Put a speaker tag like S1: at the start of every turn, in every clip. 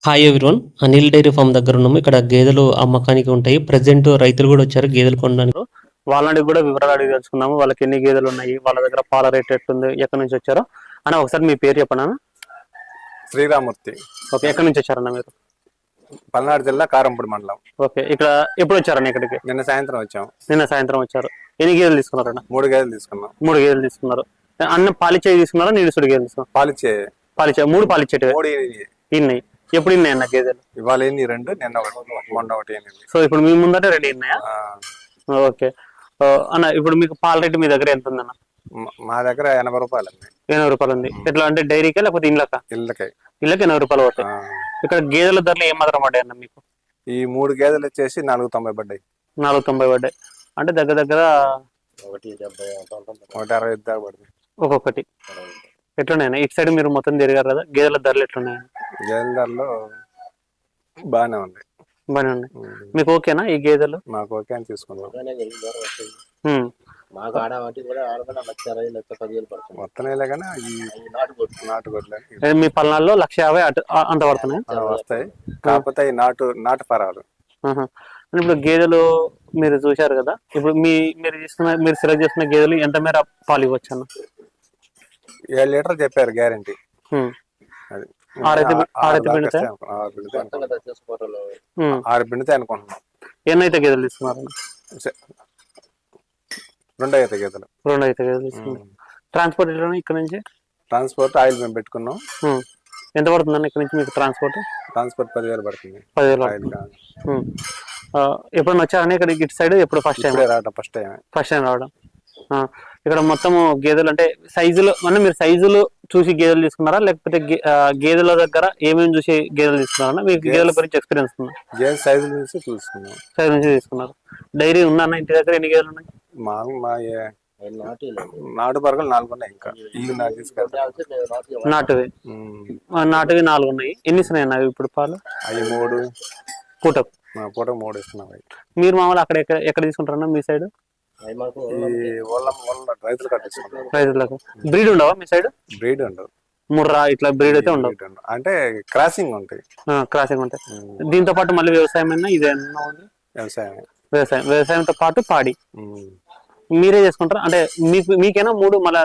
S1: Hi everyone. Anil dairy farm దగ్గర ఉన్నాము. ఇక్కడ గేదెలు అమ్మకానికి ఉంటాయి. ప్రెజెంట్ రైతులు కూడా వచ్చారు గేదెలు కొనడానికి. వాళ్ళని కూడా వివరాలు అడిగి తెలుసుకుందాము. వాళ్ళకి ఎన్ని గేదెలు ఉన్నాయి, వాళ్ళ దగ్గర పాల రేట్ ఎట్టుంది, ఎక్కడి నుంచి వచ్చారో అన్న ఒకసారి మీ పేరు చెప్పనా?
S2: శ్రీరామూర్తి.
S1: ఓకే, ఎక్కడి నుంచి వచ్చారన్న మీరు?
S2: పల్నాడు జిల్లా కారంపూడి మండలం.
S1: ఓకే, ఇక్కడ ఎప్పుడు వచ్చారన్న ఇక్కడికి?
S2: నిన్న సాయంత్రం వచ్చాం.
S1: నిన్న సాయంత్రం వచ్చారు. ఎన్ని గేదెలు తీసుకున్నారన్న?
S2: 3 గేదెలు తీసుకున్నాం.
S1: 3 గేదెలు తీసుకున్నారు. అన్న పాలిచ్చే తీసుకున్నారా, నీడుసుడు గేదెలు తీసుకున్నారు?
S2: పాలిచ్చే.
S1: 3 పాలిచ్చేటివి ఇన్నాయి. ఎప్పుడు ఇన్నాయి అన్న గేదెలు?
S2: ఇవాళ ఎన్ని 2, నిన్న మొన్న ఒకటి.
S1: సో ఇప్పుడు మీ ముందట 2 ఇన్నాయా? ఓకే అన్న, ఇప్పుడు మీకు పాల రేటు మీ దగ్గర ఎంత ఉందన్న?
S2: మా దగ్గర 80 రూపాయలు.
S1: 80 రూపాయలు ఉంది. ఎట్లా అంటే డైరీకే లేకపోతే ఇళ్ళకి 80 రూపాయలు అవుతాయి. ఇక్కడ గేదెల ధరలు ఏ మాత్రం పడ్డాయి అన్న మీకు?
S2: ఈ 3 గేదెలు వచ్చేసి 490 పడ్డాయి.
S1: 490 పడ్డాయి అంటే దగ్గర
S2: 160 దాకా పడుతుంది
S1: ఒక్కొక్కటి. ఎట్లున్నాయన్న ఇటు సైడ్ మీరు మొత్తం తిరిగారు కదా, గేదెల ధరలు ఎట్లున్నాయి?
S2: గేదెల ధరలు బాగానే ఉంది.
S1: మీకు ఓకేనా ఈ గేదెలు?
S2: మాకు ఓకే అని తీసుకున్నాం. మొత్తం కానీ
S1: మీ పల్నాడులో 150 అంత పడుతున్నాయి
S2: వస్తాయి. కాకపోతే నాటు పరాలు.
S1: ఇప్పుడు గేదెలు మీరు చూశారు కదా, ఇప్పుడు మీరు సెలెక్ట్ చేస్తున్న గేదెలు ఎంత మేర పాలు ఇవ్వచ్చు అన్న?
S2: 7 లీటర్లు చెప్పారు గ్యారంటీ.
S1: 6
S2: పిండితే అనుకుంటున్నాం.
S1: ఎన్నైతే గేదెలు తీసుకున్నారు?
S2: 2 అయితే గేదెలు.
S1: 2 అయితే గేదెలు తీసుకున్నారు. ట్రాన్స్పోర్ట్ ఎట్లా ఇక్కడ నుంచి?
S2: ట్రాన్స్పోర్ట్ ఆయిల్ మేము పెట్టుకున్నాం.
S1: ఎంత పడుతుందన్న ఇక్కడ నుంచి మీకు ట్రాన్స్పోర్ట్?
S2: 10,000 పడుతుంది.
S1: 10,000. ఎప్పుడన్నా వచ్చారని ఇక్కడ ఇటు సైడ్? ఎప్పుడు ఫస్ట్ టైం
S2: రావడం? ఫస్ట్ టైం
S1: రావడం. ఇక్కడ మొత్తం గేదెలు అంటే సైజులు అంటే మీరు సైజులు చూసి గేదెలు తీసుకున్నారా, లేకపోతే గేదెల దగ్గర ఏమేమి చూసి గేదెలు తీసుకున్నారా? మీకు గేదెల గురించి ఎక్స్పీరియన్స్ ఉందా?
S2: సైజు నుంచి
S1: తీసుకున్నారు. డైరీ ఉందా అన్న ఇంటి దగ్గర? ఎన్ని గేదెలు ఉన్నాయి?
S2: నాటు పరగలు 4 ఉన్నాయి. ఇంకా
S1: నాటువి 4 ఉన్నాయి. ఎన్ని ఇస్తున్నాయి అన్న ఇప్పుడు పాలు?
S2: 3 పూటకు 3 ఇస్తున్నాయి.
S1: మీరు మామూలు అక్కడ ఎక్కడ తీసుకుంటారన్నా మీ సైడ్? రైతులకు బ్రీడ్ ఉండవా మీ సైడ్?
S2: బ్రీడ్ ఉండవు.
S1: ముర్రా ఇట్లా బ్రీడ్ అయితే ఉండవు,
S2: అంటే క్రాసింగ్ ఉంటాయి.
S1: దీంతో పాటు మళ్ళీ వ్యవసాయం అయినా ఇదేనా? వ్యవసాయంతో పాటు పాడి మీరే చేసుకుంటారా? అంటే మీకేనా 3? మళ్ళీ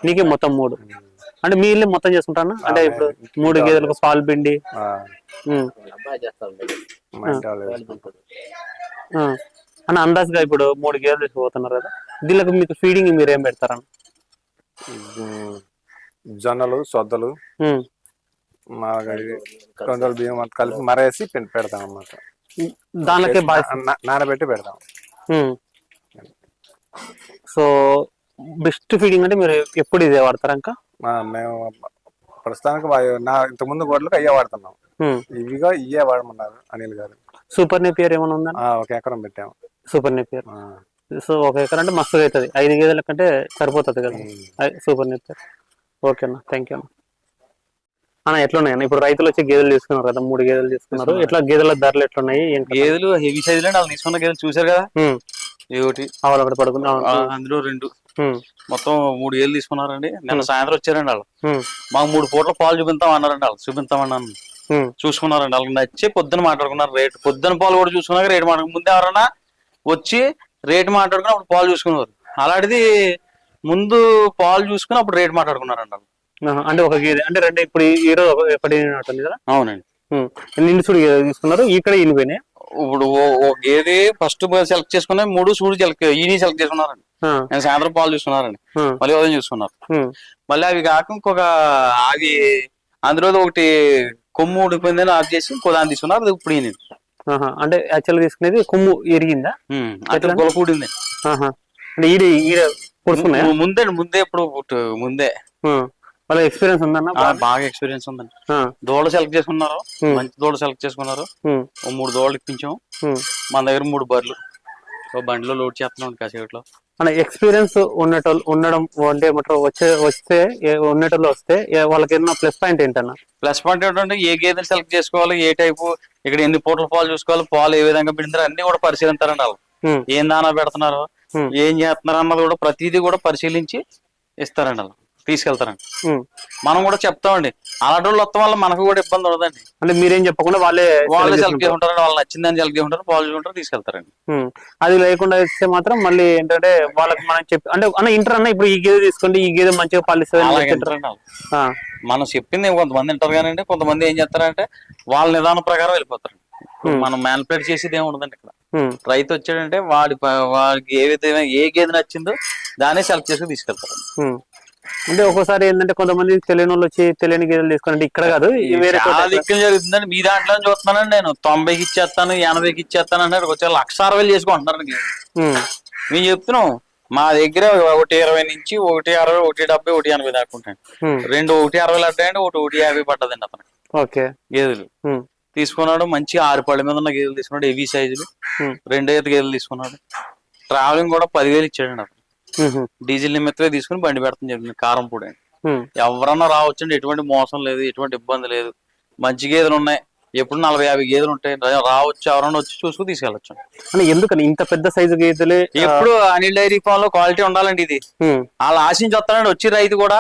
S1: మీకే మొత్తం 3 అంటే మీ ఇల్లు మొత్తం చేసుకుంటారా? అంటే ఇప్పుడు 3 గేదెలకు పాలు పిండి అని అందాజుగా ఇప్పుడు 3 గేదెలు తీసుకుపోతున్నారు కదా, దీనికి మీకు ఫీడింగ్ మీరు ఏం పెడతారన్న?
S2: జొన్నలు, సొద్దలు, బియ్యం కలిపి మరేసి పెడతాం అన్నమాట.
S1: దానికే
S2: నానబెట్టి పెడతాం.
S1: సో బెస్ట్ ఫీడింగ్ అంటే మీరు ఎప్పుడు ఇదే వాడతారా? ఇంకా
S2: మేము ప్రస్తుతానికి ఇంతకుముందు గోడలకు అయ్యే వాడుతున్నాం. ఇవిగా ఇయ్యే వాడమన్నారు అనిల్ గారు.
S1: సూపర్ నేపియర్ ఏమైనా ఉందా?
S2: 1 ఎకరం పెట్టాము
S1: సూపర్ నేపియర్. సో 1 ఎకరం అంటే మస్తుగా అవుతుంది. 5 గేదెల కంటే సరిపోతుంది కదా సూపర్ నేపియర్. ఓకే అన్న, థ్యాంక్ యూ అన్న. అన్న ఎట్లున్నాయన్న ఇప్పుడు రైతులు వచ్చి గేదెలు తీసుకున్నారు కదా, 3 గేదెలు తీసుకున్నారు. ఎట్లా గేదెల ధరలు ఎట్లున్నాయి?
S3: గేదెలు హెవీ సైజ్ లో వాళ్ళు తీసుకున్న గేదెలు చూసారు కదా, ఒకటి
S1: ఒకటి పడుకుంది,
S3: అందులో 2 మొత్తం 3 గేదెలు తీసుకున్నారండి. నిన్న సాయంత్రం వచ్చారండి వాళ్ళు. మాకు 3 పూట్ల పాలు చూపిస్తాం అన్నారండి. వాళ్ళు చూపిస్తామన్నాను, చూసుకున్నారండి. వాళ్ళకి నచ్చి పొద్దున మాట్లాడుకున్నారు రేటు. పొద్దున పాలు కూడా చూసుకున్నాక రేటు మాట్లాడుకు ముందే ఎవరన్నా వచ్చి రేటు మాట్లాడుకుని అప్పుడు పాలు చూసుకున్నారు. అలాంటిది ముందు పాలు చూసుకుని అప్పుడు రేటు మాట్లాడుకున్నారండి వాళ్ళు.
S1: అంటే ఒక గేదె అంటే 2 ఇప్పుడు ఈరోజు ఒకటి కదా?
S3: అవునండి.
S1: నిండు సూడి గేదె తీసుకున్నారు. ఇక్కడ ఇనిపోయినాయి.
S3: ఇప్పుడు గేదె ఫస్ట్ సెలెక్ట్ చేసుకున్నా 3 సూడి సెలెక్ట్ చేసుకున్నారండి. నేను సాయంత్రం పాలు చూసుకున్నారండి. మళ్ళీ ఉదయం చూసుకున్నారు. మళ్ళీ అవి కాక ఇంకొక అవి అందులో ఒకటి కొమ్ము ఊడిపోయిందని ఆఫ్ చేసి ఇంకో దాన్ని తీసుకున్నారు. అది ఇప్పుడు
S1: అంటే యాక్చువల్ తీసుకునేది కొమ్ము ఎరిగిందా?
S3: గొలకూడింది. ముందే ఇప్పుడు ముందే
S1: వాళ్ళ ఎక్స్పీరియన్స్ ఉందన్న?
S3: బాగా ఎక్స్పీరియన్స్ ఉందండి. దోళ్ళు సెలెక్ట్ చేసుకున్నారు, మంచి దోళ్ళు సెలెక్ట్ చేసుకున్నారు. 3 దోళ్ళు ఇప్పించాం. మన దగ్గర 3 బర్రెలు బండిలో లోడ్ చేస్తున్నాం కాసేపట్లో.
S1: మన ఎక్స్పీరియన్స్ ఉండడం అంటే ఉన్నటోళ్ళు వస్తే వాళ్ళకి ఏదైనా ప్లస్ పాయింట్ ఏంటన్నా?
S3: ప్లస్ పాయింట్ ఏంటంటే ఏ గేదెలు సెలెక్ట్ చేసుకోవాలి, ఏ టైపు, ఇక్కడ ఎన్ని పూటల పాలు చూసుకోవాలి, పాలు ఏ విధంగా పిండుతారు అన్ని కూడా పరిశీలిస్తారండి వాళ్ళు. ఏం దానా పెడుతున్నారు, ఏం చేస్తున్నారు అన్నది కూడా ప్రతిదీ కూడా పరిశీలించి ఇస్తారండి వాళ్ళు, తీసుకెళ్తారండి. మనం కూడా చెప్తామండి. అలాంటి వాళ్ళు వస్తాం వల్ల మనకు కూడా ఇబ్బంది ఉండదండి.
S1: అంటే మీరేం చెప్పకుండా వాళ్ళే
S3: సెలెక్ట్ చేసుకుంటారు, వాళ్ళు నచ్చిందని సెలెక్ట్ చేసుకుంటారు, పాలు చూసుకుంటారు, తీసుకెళ్తారండి.
S1: అది లేకుండా ఇస్తే మాత్రం మళ్ళీ ఏంటంటే వాళ్ళకి మనం చెప్పి అంటే అన్న ఇంటర్ అన్న ఇప్పుడు ఈ గేదె తీసుకోండి, ఈ గేదె మంచిగా పాలిస్తుంది.
S3: మనం చెప్పింది కొంతమంది వింటారు కానీ కొంతమంది ఏం చేస్తారంటే వాళ్ళ నిదానం ప్రకారం వెళ్ళిపోతారు. మనం మ్యానిపులేట్ చేసేది ఏమి ఉండదండి ఇక్కడ. రైతు వచ్చాడంటే వాడికి ఏ గేదె నచ్చిందో దాన్ని సెలెక్ట్ చేసి తీసుకెళ్తారు.
S1: అంటే ఒక్కోసారి ఏంటంటే కొంతమంది తెలియని వాళ్ళు వచ్చి తెలియని గేదెలు తీసుకుంటే ఇక్కడ కాదు
S3: చాలా దిక్కులు జరుగుతుందండి. మీ దాంట్లో చూస్తున్నానండి, నేను 90కి ఇచ్చేస్తాను, 80కి ఇచ్చేస్తాను అంటే వచ్చే 1,60,000 చేసుకుంటున్నారు. మేము చెప్తున్నాం మా దగ్గర 1,20 నుంచి 1,60, 1,70, 1,80 దాకా ఉంటాయి. 2 1,60 అడ్డాయండి, 1,50 పడ్డదండి అతనికి.
S1: ఓకే గేదెలు
S3: తీసుకున్నాడు, మంచి 6 పళ్ళ మీద ఉన్న గేదెలు తీసుకున్నాడు, హెవీ సైజులు 2 5 గేదెలు తీసుకున్నాడు. ట్రావెలింగ్ కూడా 10,000 ఇచ్చాడండి అతను. డీజిల్ నిమిత్తమే తీసుకుని బండి పెడతాం జరిగింది. కారంపూడి అండి. ఎవరన్నా రావచ్చండి, ఎటువంటి మోసం లేదు, ఎటువంటి ఇబ్బంది లేదు. మంచి గేదెలు ఉన్నాయి, ఎప్పుడు 40-50 గేదెలు ఉంటాయి. రావచ్చు, ఎవరన్నా వచ్చి చూసుకుని తీసుకెళ్ళచ్చు.
S1: ఎందుకని ఇంత పెద్ద సైజు గేదెలే?
S3: ఎప్పుడు అనిల్ డైరీ ఫామ్ లో క్వాలిటీ ఉండాలండి. ఇది వాళ్ళు ఆశించి వస్తారండి. వచ్చి రైతు కూడా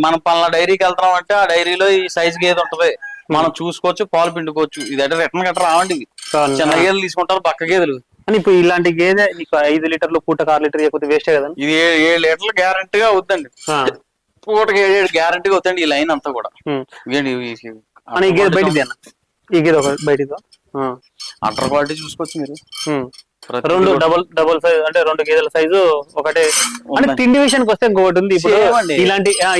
S3: మనం పలానా డైరీకి వెళ్తున్నాం అంటే ఆ డైరీలో ఈ సైజు గేదె ఉంటది, మనం చూసుకోవచ్చు, పాలు పిండుకోవచ్చు. ఇది అంటే రిటర్న్ గట్రా రావండి. చిన్న గేదెలు తీసుకుంటారు, పక్క గేదెలు.
S1: అని ఇప్పుడు ఇలాంటి గేదె నీకు 5 లీటర్లు పూటకు 6 లీటర్ చేయకపోతే వేస్టే కదా.
S3: ఇది 7 లీటర్లు గ్యారంటీగా అవుతుందండి, పూటకి 7 గ్యారంటీగా అవుతాయండి. ఈ లైన్ అంతా కూడా
S1: ఈ గేదె బయటిది అన్న, ఈ గేదె ఒక బయటిది
S3: అండర్ క్వాలిటీ చూసుకోవచ్చు మీరు.
S1: 2 డబుల్ సైజ్ అంటే 2 గేదెల సైజు ఒకటే. అంటే తిండి విషయానికి వస్తే ఇంకొకటి ఉంది. ఇప్పుడు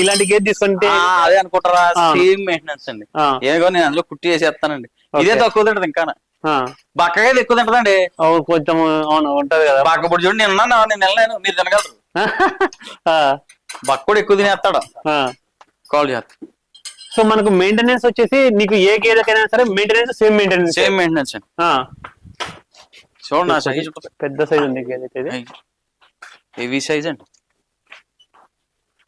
S1: ఇలాంటి గేదె తీసుకుంటే
S3: అదే అనుకుంటారా, సేమ్ మెయింటెనెన్స్ అండి. ఏదో నేను అందులో కుట్టి వేసేస్తానండి. ఇదే తక్కువ తింటది, ఇంకా బక్కగా ఎక్కువ తింటదండి.
S1: కొంచెం అవును ఉంటది కదా.
S3: బక్కప్పుడు చూడండి, నేను వెళ్ళలేను, మీరు తినగలరు. బక్కడు ఎక్కువ తినేస్తాడు, కాల్ చేస్తాడు.
S1: సో మనకు మెయింటెనెన్స్ వచ్చేసి నీకు ఏ గేదెకైనా సరే మెయింటెనెన్స్ సేమ్ మెయింటెనెన్స్
S3: అండి. చూడండి నా సైజ్
S1: పెద్ద సైజ్ ఉంది గేదె,
S3: హెవీ సైజ్ అండి.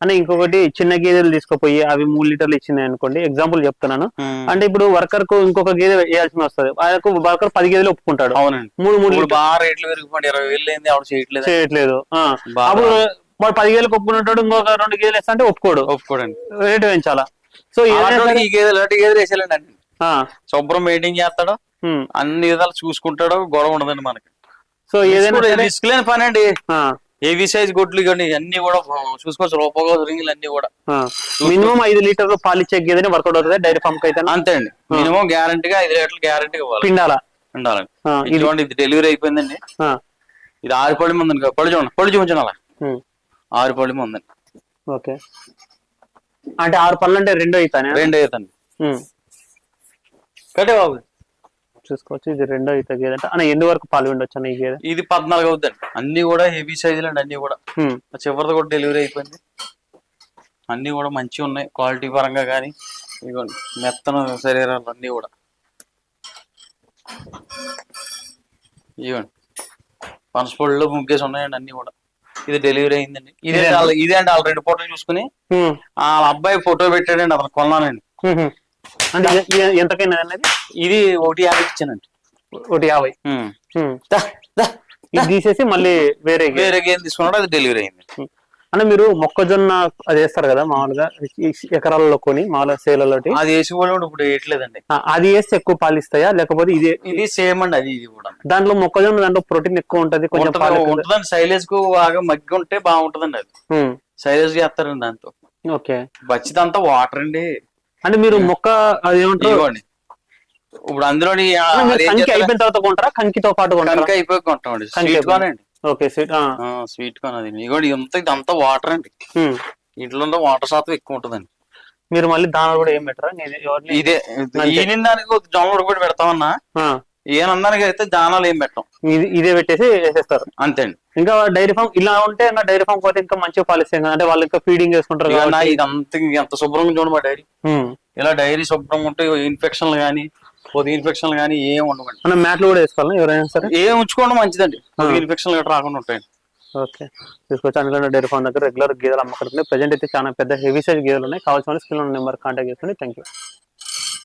S1: అంటే ఇంకొకటి చిన్న గేదెలు తీసుకుపోయి అవి 3 లీటర్లు ఇచ్చినాయి అనుకోండి, ఎగ్జాంపుల్ చెప్తున్నాను. అంటే ఇప్పుడు వర్కర్ కు ఇంకొక గేదె వేయాల్సి వస్తుంది, వర్కర్ 10 గేదెలు ఒప్పుకుంటాడు.
S3: అవునండి,
S1: 3
S3: బాగా రేట్లు పెరిగిపోయి 20,000 ఎవరు
S1: చేయట్లేదు. అప్పుడు వాడు 10 గేదెలకు ఒప్పుకుంటాడు, ఇంకొక 2 గేదెలు వేస్తా అంటే ఒప్పుకోడండి, రేటు పెంచాలా. సో
S3: ఈ గేదెలు వేసేయాలండి అండి. శుభ్రం మెయింటైన్ చేస్తాడు, అన్ని విధాలు చూసుకుంటాడు, గొడవ ఉండదండి మనకి. సో ఏదైనా రిస్క్ లేని పని అండి. హెవీ సైజ్ గొడ్లు ఇవన్నీ అన్ని కూడా చూసుకోవచ్చు, రూపాయలు రింగులు అన్ని కూడా.
S1: మినిమం 5 లీటర్లు పాలు ఇచ్చే గేదెని వర్కౌట్ అవుతుంది డైరీ ఫామ్ కి అయితే.
S3: అంతే అండి, మినిమం గ్యారంటీగా 5 లీటర్లు గ్యారంటీగా ఇవ్వాలి, ఉండాలండి. ఇదిగోండి, ఇది డెలివరీ అయిపోయిందండి. ఇది 6 పళ్ళ ముందు పళ్ళు చూడండి, పళ్ళు చూపించండి అలా. 6 పళ్ళ ముందండి.
S1: ఓకే, అంటే 6 పళ్ళు అంటే 2 అవుతాయి.
S3: 2 అవుతాండి. కట్టే బాబు
S1: చూసుకోవచ్చు, ఇది 2 అవుతా గేదె అంటే. అన్న ఎన్ని వరకు పాలు ఉండొచ్చు అన్న ఈ గేదె?
S3: ఇది 14 అవుద్దండి. అన్ని కూడా హెవీ సైజులు అండి, అన్ని కూడా. చివరిది కూడా డెలివరీ అయిపోయింది. అన్ని కూడా మంచిగా ఉన్నాయి క్వాలిటీ పరంగా కానీ. ఇదిగోండి మెత్తన శరీరాలు అన్ని కూడా. ఇదిగోండి పనసపొడిలో ముగ్గేసి ఉన్నాయండి అన్ని కూడా. ఇది డెలివరీ అయిందండి. ఇదే అండి వాళ్ళు 2 ఫోటోలు చూసుకుని వాళ్ళ అబ్బాయి ఫోటో పెట్టాడండి, అతను కొన్నానండి.
S1: అంటే ఎంతకైనా అన్నది?
S3: ఇది 1,50 ఇచ్చానండి.
S1: 1,50 ఇది తీసేసి మళ్ళీ వేరే
S3: గేమ్ తీసుకున్నాడు, అది డెలివరీ అయింది.
S1: అంటే మీరు మొక్కజొన్న అది వేస్తారు కదా మామూలుగా ఎకరాలలో కొని మామూలుగా సేలలో,
S3: అది వేసి కూడా ఇప్పుడు వేయట్లేదండి.
S1: అది వేస్తే ఎక్కువ పాలిస్తాయా లేకపోతే
S3: ఇది సేమ్ అండి? అది ఇది కూడా
S1: దాంట్లో మొక్కజొన్న దాంట్లో ప్రోటీన్ ఎక్కువ ఉంటది, కొంచెం
S3: ఉంటుందండి. సైలేజ్ కు బాగా మగ్గి ఉంటే బాగుంటదండి. అది సైలేజ్ చేస్తారండి దాంతో.
S1: ఓకే,
S3: బచ్చిదంతా వాటర్ అండి.
S1: అంటే మీరు మొక్క అది ఏమంటారు
S3: ఇప్పుడు అందులో
S1: అయిపోయిన తర్వాత కొంటారా, కంకితో పాటు
S3: కంకి అయిపోయి కొంటామండి. స్వీట్ కార్న్ అండి.
S1: ఓకే,
S3: స్వీట్ కార్న్ అది. ఇదంతా వాటర్ అండి. ఇంట్లో వాటర్ శాతం ఎక్కువ ఉంటదండి.
S1: మీరు మళ్ళీ దాని కూడా ఏం పెట్టరా?
S3: ఇదే ఈనిందానికి జొన్న ఉడకబెట్టి పెడతామన్నా, ఏనందానికి అయితే దానాలు ఏం పెట్టాం,
S1: ఇదే పెట్టేసి వేసేస్తారు
S3: అంతే అండి.
S1: ఇంకా డైరీ ఫామ్ ఇలా ఉంటే ఇంకా డైరీ ఫామ్ పోతే ఇంకా మంచిగా పాలిస్తాయి కదా, అంటే వాళ్ళు ఇంకా ఫీడింగ్ చేసుకుంటారు.
S3: ఇదంతా ఎంత శుభ్రంగా చూడండి మా డైరీ. ఇలా డైరీ శుభ్రంగా ఉంటే ఇన్ఫెక్షన్లు కానీ ఇన్ఫెక్షన్లు కానీ ఏం ఉండవండి.
S1: మనం మ్యాట్లు కూడా వేసుకోవాలి ఎవరైనా సరే,
S3: ఏం ఉంచుకోవడం మంచిదండి, ఇన్ఫెక్షన్లు గట్రా రాకుండా ఉంటాయండి.
S1: ఓకే, తీసుకొచ్చి అనుకున్న డైరీ ఫామ్ దగ్గర రెగ్యులర్ గేదెలు అమ్మకడుతున్నాయి. ప్రెజెంట్ అయితే చాలా పెద్ద హెవీ సైజ్ గేదెలు ఉన్నాయి. కావాల్సిన స్క్రీన్ నెంబర్ కాంటాక్ట్ చేసుకోండి. Thank you.